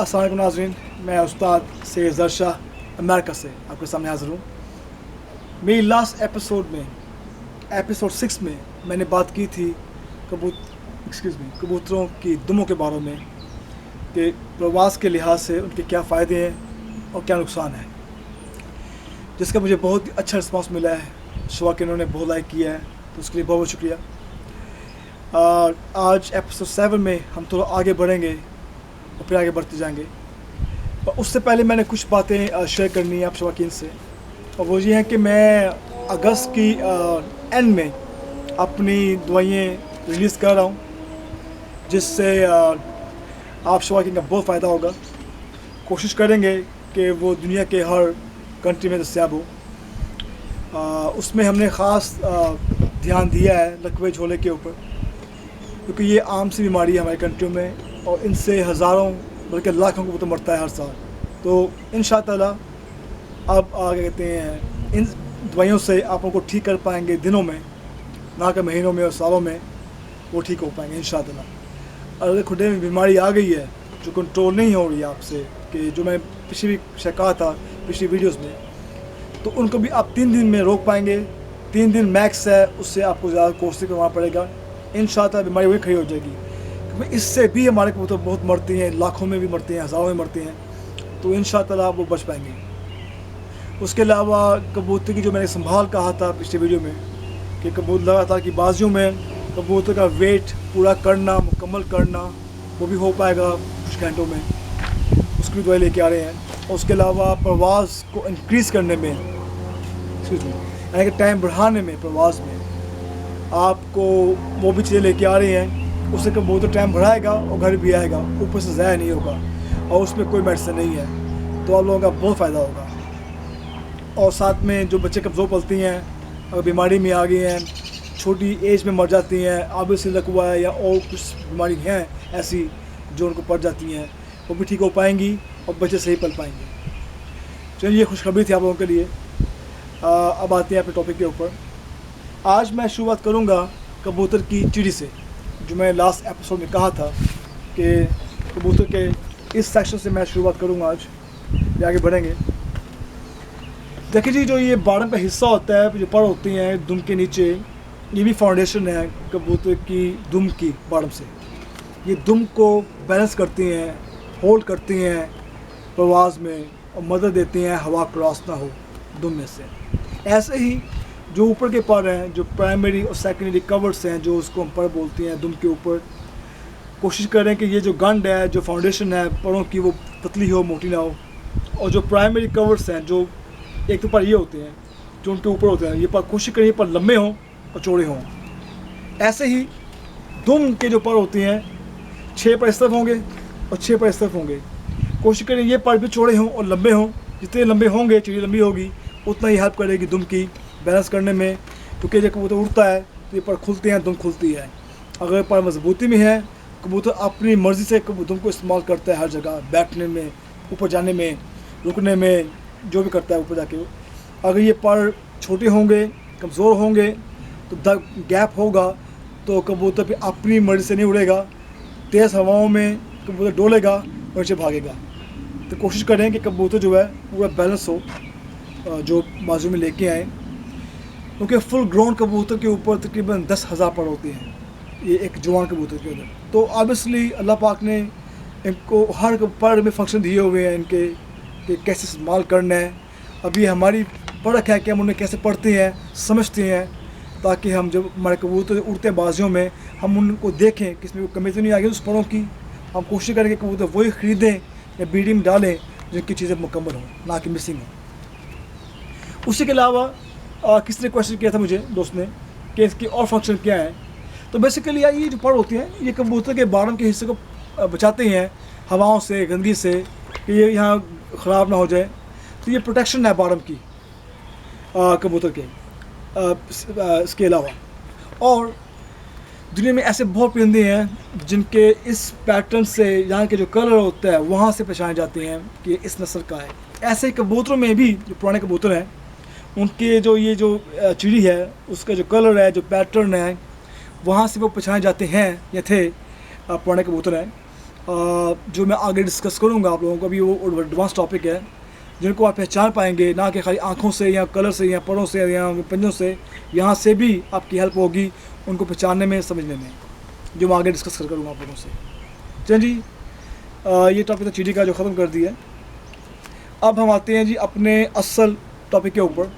अस्सलाम वालेकुम नाज़रीन, मैं उस्ताद सैयद ज़रशाह अमेरिका से आपके सामने हाज़िर हूँ। मेरी लास्ट एपिसोड में एपिसोड 6 में मैंने बात की थी कबूतरों की दुमों के बारे में कि प्रवास के लिहाज से उनके क्या फ़ायदे हैं और क्या नुकसान है, जिसका मुझे बहुत ही अच्छा रिस्पांस मिला है। शुआ के इन्होंने बहुत लाइक किया है, तो उसके लिए बहुत बहुत शुक्रिया। आज एपिसोड 7 में हम थोड़ा आगे बढ़ेंगे और फिर आगे बढ़ते जाएंगे। और उससे पहले मैंने कुछ बातें शेयर करनी है आप शौकीन से, और वो ये है कि मैं अगस्त की एंड में अपनी दवाइयाँ रिलीज़ कर रहा हूँ, जिससे आप शौकीन का बहुत फ़ायदा होगा। कोशिश करेंगे कि वो दुनिया के हर कंट्री में दस्तियाब हो। उसमें हमने ख़ास ध्यान दिया है लकवे झोले के ऊपर, क्योंकि ये आम सी बीमारी है हमारी कंट्रियों में और इनसे हज़ारों बल्कि लाखों को तो मरता है हर साल। तो इंशाअल्लाह अब आगे कहते हैं इन दवाइयों से आप उनको ठीक कर पाएंगे दिनों में, ना कि महीनों में और सालों में वो ठीक हो पाएंगे इंशाअल्लाह। और अगर खुदे में बीमारी आ गई है जो कंट्रोल नहीं हो रही है आपसे, कि जो मैं पिछली भी कहा था पिछली वीडियोस में, तो उनको भी आप 3 दिन में रोक पाएंगे। 3 दिन मैक्स है, उससे आपको ज़्यादा कोशिश करना पड़ेगा। इंशाअल्लाह बीमारी वही खड़ी हो जाएगी, क्योंकि इससे भी हमारे कबूतर बहुत मरती हैं, लाखों में भी मरती हैं, हज़ारों में मरती हैं। तो इंशाअल्लाह वो बच पाएंगे। उसके अलावा कबूतर की जो मैंने संभाल कहा था पिछले वीडियो में कि कबूतर लगातार की बाजियों में कबूतर का वेट पूरा करना, मुकम्मल करना, वो भी हो पाएगा कुछ घंटों में। उसकी भी दवाई लेके आ रहे हैं। और उसके अलावा प्रवास को इंक्रीज़ करने में, यानी कि टाइम बढ़ाने में, प्रवास में आपको वो भी चीज़ें लेके आ रही हैं। उससे कबूतर टाइम बढ़ाएगा और घर भी आएगा, ऊपर से ज़ाया नहीं होगा, और उसमें कोई मेडिसिन नहीं है। तो आप लोगों का बहुत फ़ायदा होगा। और साथ में जो बच्चे कमज़ोर पलती हैं, अगर बीमारी में आ गई हैं, छोटी एज में मर जाती हैं, ऑब्वियसली लकवा है या और कुछ बीमारी हैं ऐसी जो उनको पड़ जाती हैं, वो भी ठीक हो पाएंगी और बच्चे सही पल पाएंगे। चलिए, ये खुशखबरी थी आप लोगों के लिए। अब आते हैं अपने टॉपिक के ऊपर। आज मैं शुरुआत करूंगा कबूतर की चिड़ी से, जो मैं लास्ट एपिसोड में कहा था कि कबूतर के इस सेक्शन से मैं शुरुआत करूंगा। आज ये आगे बढ़ेंगे। देखिए जी, जो ये बॉटम का हिस्सा होता है, जो पर होती हैं दुम के नीचे, ये भी फाउंडेशन है कबूतर की दुम की बॉटम से। ये दुम को बैलेंस करती हैं, होल्ड करती हैं प्रवास में, और मदद देती हैं हवा क्रॉस ना हो दुम में से। ऐसे ही जो ऊपर के पर हैं, जो प्राइमरी और सेकेंडरी कवर्स हैं, जो उसको हम पर बोलते हैं दुम के ऊपर, कोशिश करें कि ये जो गंड है, जो फाउंडेशन है परों की, वो पतली हो, मोटी ना हो। और जो प्राइमरी कवर्स हैं, जो एक तो पर ये होते हैं जो उनके ऊपर होते हैं, ये पर कोशिश करें ये पर लंबे हों और चौड़े हों। ऐसे ही दुम के जो पर होते हैं 6 पर इस तरफ होंगे और 6 पर इस तरफ होंगे। कोशिश करें ये पर भी चौड़े हों और लंबे हों। जितने लंबे होंगे चिड़ी लंबी होगी, उतना ही हेल्प करेगी दुम की बैलेंस करने में, क्योंकि जब कबूतर उड़ता है तो ये पर खुलते हैं, दुम खुलती है। अगर पर मजबूती में है, कबूतर अपनी मर्ज़ी से दुम को इस्तेमाल करता है हर जगह, बैठने में, ऊपर जाने में, रुकने में, जो भी करता है ऊपर जाके। अगर ये पर छोटे होंगे, कमज़ोर होंगे, तो गैप होगा, तो कबूतर पे अपनी मर्ज़ी से नहीं उड़ेगा। तेज़ हवाओं में कबूतर डोलेगा और नीचे भागेगा। तो कोशिश करें कि कबूतर जो है पूरा बैलेंस हो, जो बाजू में लेके आए, क्योंकि फुल ग्रोन कबूतर के ऊपर तकरीबन 10,000 पर होते हैं, ये एक जवान कबूतर के अंदर। तो ऑब्वियसली अल्लाह पाक ने इनको हर पर में फंक्शन दिए हुए हैं इनके, कि कैसे इस्तेमाल करना है। अभी हमारी परख है कि हम उन्हें कैसे पढ़ते हैं, समझते हैं, ताकि हम जब हमारे कबूतर उड़ते हैं बाजियों में, हम उनको देखें कि इसमें कमी तो नहीं आ गई उस परों की। हम कोशिश करें कि कबूतर वही ख़रीदें या ब्रीडिंग में डालें जिनकी चीज़ें मुकम्मल हों, ना कि मिसिंग हों। उसी के अलावा किसी ने क्वेश्चन किया था मुझे, दोस्त ने, कि इसकी और फंक्शन क्या है। तो बेसिकली ये जो पर होती हैं, ये कबूतर के बॉटम के हिस्से को बचाते हैं हवाओं से, गंदगी से, कि ये यहाँ ख़राब ना हो जाए। तो ये प्रोटेक्शन है बॉटम की कबूतर के। इसके अलावा और दुनिया में ऐसे बहुत परिंदे हैं जिनके इस पैटर्न से, यहाँ के जो कलर होता है वहाँ से पहचाने जाते हैं कि इस नस्ल का है। ऐसे ही कबूतरों में भी जो पुराने कबूतर हैं, उनके जो ये जो चिड़ी है, उसका जो कलर है, जो पैटर्न है, वहाँ से वो पहचाने जाते हैं, या थे पुराने कबूतर हैं। जो मैं आगे डिस्कस करूँगा आप लोगों को, अभी वो एडवांस टॉपिक है जिनको आप पहचान पाएंगे, ना कि खाली आँखों से या कलर से या परों से या पंजों से, यहाँ से भी आपकी हेल्प होगी उनको पहचानने में, समझने में, जो मैं आगे डिस्कस करूँगा आप लोगों से। चलिए जी, ये टॉपिक तो चीटी का जो ख़त्म कर दिया। अब हम आते हैं जी अपने असल टॉपिक के ऊपर।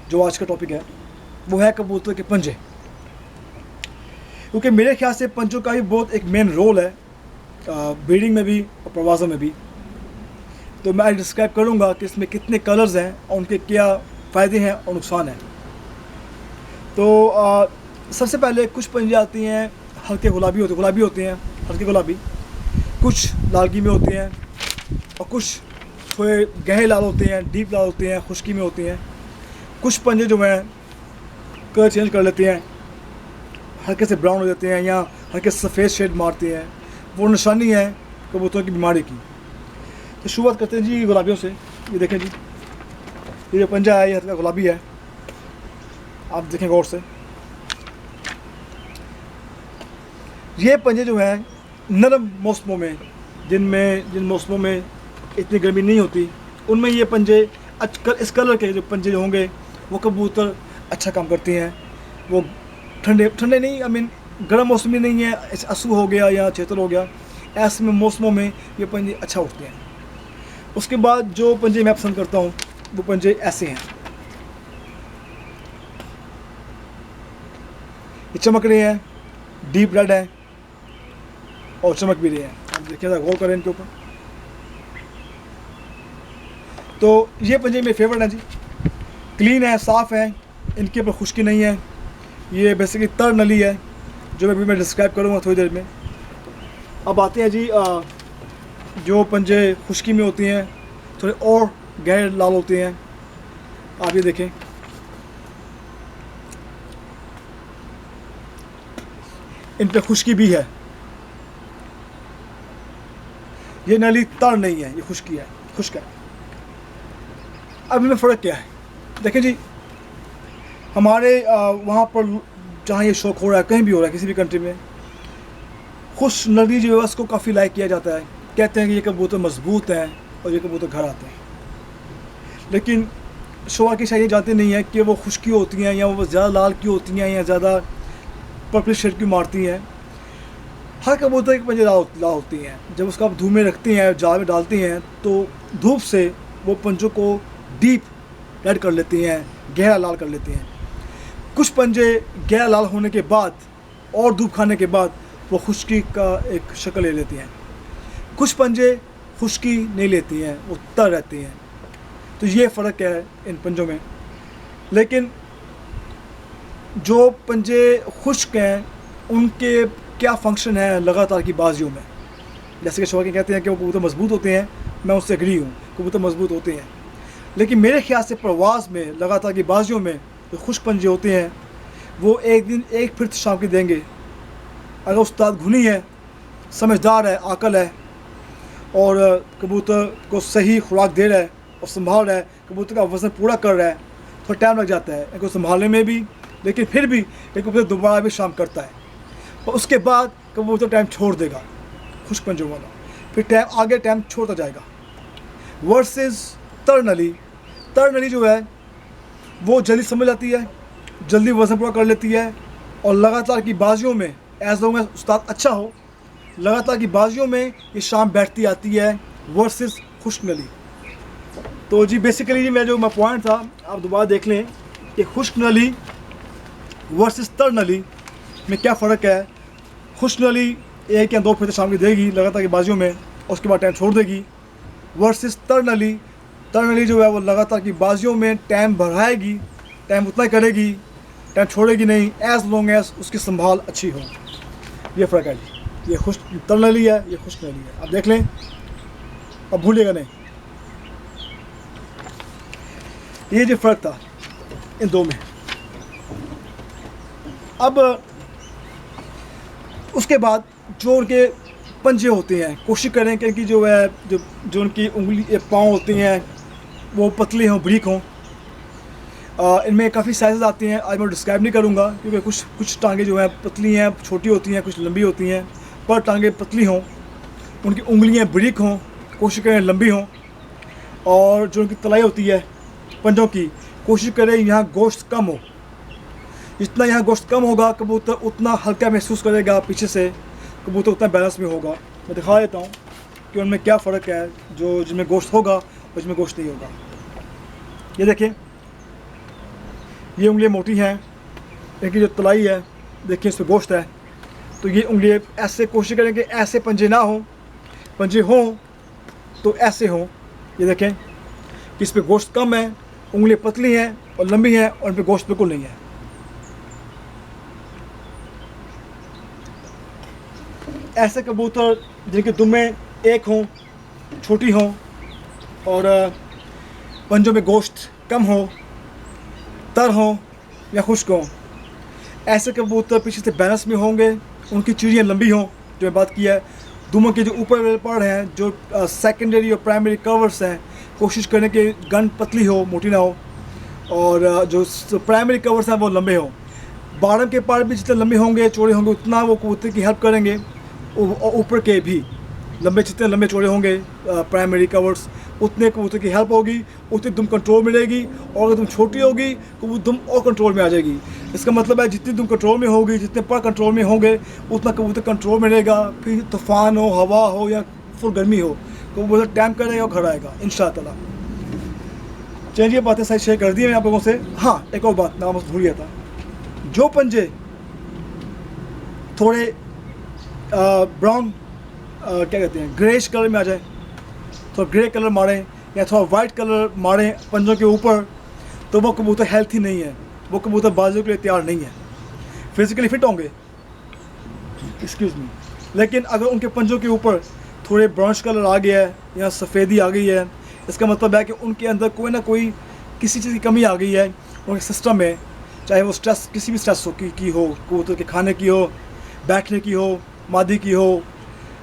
जो आज का टॉपिक है वो है कबूतर के पंजे, क्योंकि मेरे ख्याल से पंजों का भी बहुत एक मेन रोल है ब्रीडिंग में भी और प्रवासों में भी। तो मैं डिस्क्राइब करूँगा कि इसमें कितने कलर्स हैं और उनके क्या फ़ायदे हैं और नुकसान हैं। तो सबसे पहले कुछ पंजे आती हैं हल्के गुलाबी होते हैं, हल्के गुलाबी, कुछ लालगी में होते हैं और कुछ थोड़े गहरे लाल होते हैं, डीप लाल होते हैं, खुश्की में होते हैं। कुछ पंजे जो हैं कलर चेंज कर लेते हैं, हल्के से ब्राउन हो जाते हैं या हल्के सफ़ेद शेड मारते हैं। वो निशानी है कबूतरों की बीमारी की। तो शुरुआत करते हैं जी गुलाबियों से। ये देखें जी, ये जो पंजा है ये हल्का गुलाबी है, आप देखें गौर से। ये पंजे जो हैं नरम मौसमों में, जिन मौसमों में इतनी गर्मी नहीं होती, उनमें ये पंजे इस कलर के जो पंजे जो होंगे वो कबूतर अच्छा काम करते हैं। वो ठंडे नहीं, आई मीन गर्म मौसम में नहीं है, असू हो गया या चेतल हो गया, ऐसे में मौसमों में ये पंजे अच्छा उठते हैं। उसके बाद जो पंजे मैं पसंद करता हूँ वो पंजे ऐसे हैं, ये चमक रहे हैं, डीप रेड है और चमक भी रहे हैं। आप देखिए, गौर करें इनके ऊपर। तो ये पंजे मेरे फेवरेट हैं जी, क्लीन है, साफ़ है, इनके ऊपर खुश्की नहीं है। ये बेसिकली तर नली है जो मैं डिस्क्राइब करूँगा थोड़ी देर में। अब आते हैं जी जो पंजे खुश्की में होती हैं, थोड़े और गहरे लाल होते हैं। आप ये देखें, इन पे खुश्की भी है। ये नली तर नहीं है, ये खुश्की है, खुश्क है। अब इनमें फ़र्क क्या है? देखें जी, हमारे वहाँ पर जहाँ ये शौक़ हो रहा है, कहीं भी हो रहा है, किसी भी कंट्री में, खुश नली जो है उसको काफ़ी लाइक किया जाता है। कहते हैं कि ये कबूतर मजबूत हैं और ये कबूतर घर आते हैं। लेकिन शौक़ की शायद जानते नहीं है कि वो खुश्की होती हैं या वो ज़्यादा लाल की होती हैं या ज़्यादा पर्पल शेड की मारती हैं। हर कबूतर के पंजे लाल होती हैं। जब उसको आप धूप में रखते हैं, जाल में डालते हैं, तो धूप से वो पंजों को डीप रेड कर लेते हैं, गहरा लाल कर लेते हैं। कुछ पंजे गहरा लाल होने के बाद और धूप खाने के बाद वो खुश्की का एक शक्ल ले लेती हैं। कुछ पंजे खुश्की नहीं लेती हैं, वो तर रहती हैं। तो ये फ़र्क है इन पंजों में। लेकिन जो पंजे खुश्क हैं उनके क्या फ़ंक्शन है लगातार की बाजियों में। जैसे कि शौकीन कहते हैं कि वो कबूतर मजबूत होते हैं, मैं उससे एग्री हूँ, कबूतर मजबूत होते हैं। लेकिन मेरे ख्याल से प्रवास में लगातार की बाजियों में जो खुश्क पंजे होते हैं वो एक दिन एक फिर शाम के देंगे। अगर उस्ताद घुनी है, समझदार है, आकल है और कबूतर को सही खुराक दे रहा है और संभाल रहा है, कबूतर का वज़न पूरा कर रहा है, थोड़ा टाइम लग जाता है इनको संभालने में भी, लेकिन फिर भी एक कबूतर दोबारा भी शाम करता है। और उसके बाद कबूतर टाइम छोड़ देगा खुश्क पंजों वाला, फिर टाइम आगे टाइम छोड़ता जाएगा। वर्सेस तर नली जो है वो जल्दी समझ आती है, जल्दी वज़न पूरा कर लेती है और लगातार की बाजियों में, एज लॉन्ग एज उस्ताद अच्छा हो, लगातार की बाजियों में ये शाम बैठती आती है वर्सेस खुश्क नली। तो जी बेसिकली जी मेरा जो पॉइंट था आप दोबारा देख लें कि खुश्क नली वर्सेस तर नली में क्या फ़र्क है। खुश्क नली एक या दो फिर शाम की देगी लगातार की बाजियों में और उसके बाद टाइम छोड़ देगी। वर्सेस तर नली जो है वो लगातार की बाजियों में टाइम बढ़ाएगी, टाइम उतना ही करेगी, टाइम छोड़ेगी नहीं, एज लॉन्ग एज उसकी संभाल अच्छी हो। ये फ़र्क है जी, ये तर नली है, ये खुश्क नली है। आप देख लें, अब भूलिएगा नहीं। ये जो फ़र्क था इन दो में। अब उसके बाद जो उनके पंजे होते हैं, कोशिश करें कि इनकी जो है जो उनकी उंगली पाँव होती हैं वो पतली हों, बारीक हों। इनमें काफ़ी साइज़ आती हैं, आज मैं डिस्क्राइब नहीं करूँगा क्योंकि कुछ टांगे जो हैं पतली हैं, छोटी होती हैं, कुछ लंबी होती हैं, पर टांगे पतली हों उनकी उंगलियां बारीक हों, कोशिश करें लंबी हों, और जो उनकी तलाई होती है पंजों की, कोशिश करें यहाँ गोश्त कम हो। जितना यहाँ गोश्त कम होगा कबूतर उतना हल्का महसूस करेगा, पीछे से कबूतर उतना बैलेंस में होगा। मैं दिखा देता हूँ कि उनमें क्या फ़र्क है, जो जिनमें गोश्त होगा और जिसमें गोश्त नहीं होगा। ये देखें, ये उंगलियाँ मोटी हैं, इनकी जो तलाई है देखिए, इस पर गोश्त है, तो ये उंगलियाँ ऐसे कोशिश करें कि ऐसे पंजे ना हों, पंजे हों तो ऐसे हों। ये देखें कि इस पर गोश्त कम है, उंगलियाँ पतली हैं और लंबी हैं, और इन पर गोश्त बिल्कुल नहीं है। ऐसे कबूतर जिनकी दुमें एक हों, छोटी हों, और पंजों में गोश्त कम हो, तर हों या खुश्क हों, ऐसे कबूतर पीछे से बैलेंस में होंगे, उनकी चिड़ियाँ लंबी हों, जो मैं बात की है। दुमों के जो ऊपर वाले पड़ हैं, जो सेकेंडरी और प्राइमरी कवर्स हैं, कोशिश करें कि गन पतली हो, मोटी ना हो, और जो प्राइमरी कवर्स हैं वो लंबे हों। बॉटम के पार्ट भी जितने लंबे होंगे, चौड़े होंगे, उतना वो कबूतर की हेल्प करेंगे, और ऊपर के भी लंबे, जितने लंबे चौड़े होंगे प्राइमरी कवर्स, उतने कबूतर की हेल्प होगी, उतनी दुम कंट्रोल मिलेगी। और अगर दुम छोटी होगी तो वो दुम और कंट्रोल में आ जाएगी। इसका मतलब है जितनी दुम कंट्रोल में होगी, जितने पर कंट्रोल में होंगे, उतना कबूतर कंट्रोल में रहेगा। फिर तूफ़ान हो, हवा हो या फुल गर्मी हो, कबूतर टाइम करेगा और घर आएगा इंशाअल्लाह। चलिए, ये बातें सारी शेयर कर दी मैं आप लोगों से। हाँ, एक और बात मैं भूल गया था, जो पंजे थोड़े ब्राउन क्या कहते हैं, ग्रेश कलर में आ जाए, थोड़ा ग्रे कलर मारें या थोड़ा वाइट कलर मारें पंजों के ऊपर, तो वो कबूतर हेल्थी नहीं है, वो कबूतर बाजू के लिए तैयार नहीं है। फिजिकली फिट होंगे, एक्सक्यूज़ मी, लेकिन अगर उनके पंजों के ऊपर थोड़े ब्राउनिश कलर आ गया है या सफ़ेदी आ गई है, इसका मतलब है कि उनके अंदर कोई ना कोई किसी चीज़ की कमी आ गई है उनके सिस्टम में, चाहे वो स्ट्रेस, किसी भी स्ट्रेस की हो, कबूतर के खाने की हो, बैठने की हो, मादी की हो,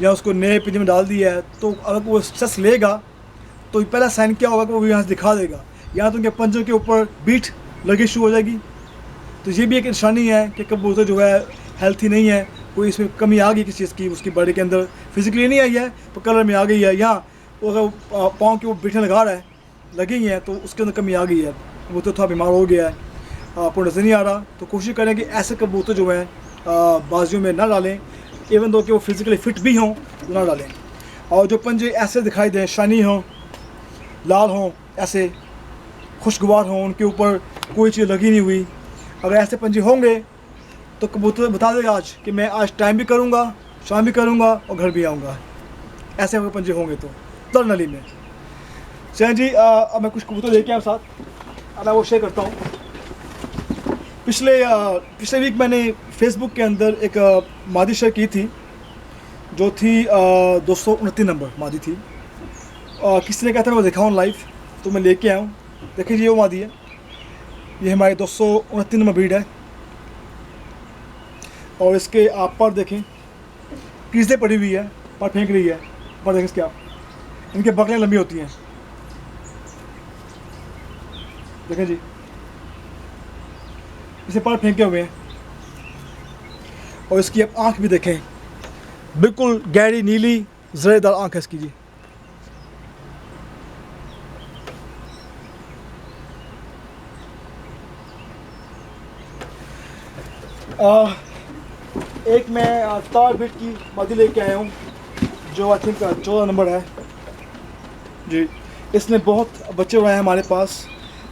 या उसको नए पिंजरे में डाल दिया है। तो अगर वो स्ट्रेस लेगा तो पहला साइन क्या होगा कि वो यहाँ से दिखा देगा, या तो उनके पंजों के ऊपर बीट लगी शुरू हो जाएगी। तो ये भी एक निशानी है कि कबूतर जो है हेल्थी नहीं है, कोई इसमें कमी आ गई किसी चीज़ की, उसकी बॉडी के अंदर फिजिकली नहीं आई है तो कलर में आ गई है, या अगर पाँव के वो बीटें लगा रहा है, लगी हैं, तो उसके अंदर कमी आ गई है, कबूतर थोड़ा बीमार हो गया है, आपको नज़र नहीं आ रहा। तो कोशिश करें कि ऐसे कबूतर जो हैं बाजियों में ना डालें, इवन दो कि वो फिज़िकली फ़िट भी हों तो ना डालें। और जो पंजे ऐसे दिखाई दें, शानी हों, लाल हों, ऐसे खुशगवार हों, उनके ऊपर कोई चीज़ लगी नहीं हुई, अगर ऐसे पंजे होंगे तो कबूतर बता देगा आज कि मैं आज टाइम भी करूँगा, शाम भी करूँगा और घर भी आऊँगा। ऐसे अगर पंजे होंगे तो तर नली में। चैन जी, अब मैं कुछ कबूतर लेके आया साथ, अब मैं वो शेयर करता हूँ। पिछले वीक मैंने फेसबुक के अंदर एक मादी शेयर की थी, जो थी 229 नंबर मादी थी। किसी ने कहा था मैं दिखाऊँ लाइव, तो मैं लेके आया हूँ। देखिए, ये वो मादी है, ये हमारी 229 नंबर ब्रीड है, और इसके आप पर देखें, कीज़ें पड़ी हुई है, पर फेंक रही है, पर देखें इसके आप, इनके बकलियाँ लंबी होती हैं, देखें जी, इसे पर फेंके हुए हैं। और इसकी आप आँख भी देखें, बिल्कुल गहरी नीली ज़रेदार आँख है इसकी जी। एक मैं तार बिट की मादी लेके आया हूँ, जो आई थिंक 14 नंबर है जी। इसने बहुत बच्चे उड़ाए हैं हमारे पास,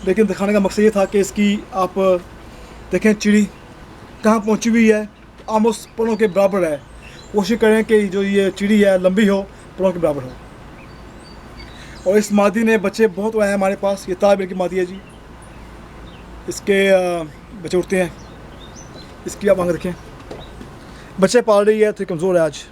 लेकिन दिखाने का मकसद ये था कि इसकी आप देखें चिड़ी कहाँ पहुँची हुई है, आमोस परों के बराबर है। कोशिश करें कि जो ये चिड़ी है लंबी हो, परों के बराबर हो। और इस मादी ने बच्चे बहुत उड़ाए हैं हमारे पास। ये तार बिट की मादी है जी, इसके बच्चे उड़ते हैं। इसकी आप आंख देखें, बच्चे पाल रही है तो कमज़ोर है आज।